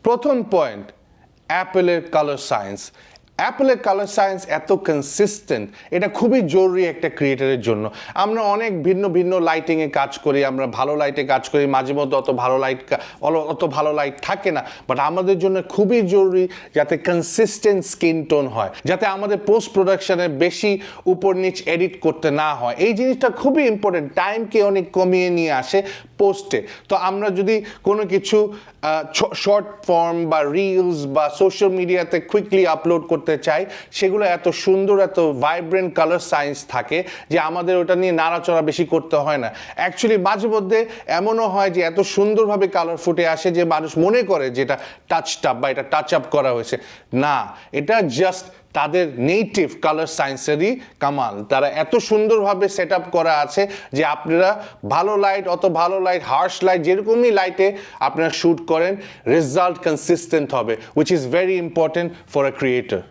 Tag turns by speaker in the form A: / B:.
A: প্রথম পয়েন্ট, অ্যাপেলের colour science. অ্যাপেলের কালার সায়েন্স এত কনসিস্টেন্ট, এটা খুবই জরুরি একটা ক্রিয়েটারের জন্য। আমরা অনেক ভিন্ন ভিন্ন লাইটিংয়ে কাজ করি, আমরা ভালো লাইটে কাজ করি, মাঝে মধ্যে অত ভালো লাইট থাকে না, বাট আমাদের জন্য খুবই জরুরি যাতে কনসিস্টেন্ট স্কিন টোন হয়, যাতে আমাদের পোস্ট প্রোডাকশনে বেশি উপর নিচ এডিট করতে না হয়। এই জিনিসটা খুবই ইম্পর্টেন্ট, টাইমকে অনেক কমিয়ে নিয়ে আসে পোস্টে। তো আমরা যদি কোনো কিছু শর্ট ফর্ম বা রিলস বা সোশ্যাল মিডিয়াতে কুইকলি আপলোড করতে চাই, সেগুলো এত সুন্দর, এত ভাইব্রেন্ট কালার সায়েন্স থাকে যে আমাদের ওটা নিয়ে নাড়াচড়া বেশি করতে হয় না। অ্যাকচুয়ালি মাঝে মধ্যে এমনও হয় যে এত সুন্দরভাবে কালার ফুটে আসে যে মানুষ মনে করে যে এটা টাচড আপ বা এটা টাচ আপ করা হয়েছে। না, এটা জাস্ট তাদের নেটিভ কালার সায়েন্সেরই কামাল। তারা এত সুন্দরভাবে সেট আপ করা আছে যে আপনারা ভালো লাইট, হার্শ লাইট, যেরকমই লাইটে আপনারা শ্যুট করেন, রেজাল্ট কনসিস্টেন্ট হবে, which is very important for a creator.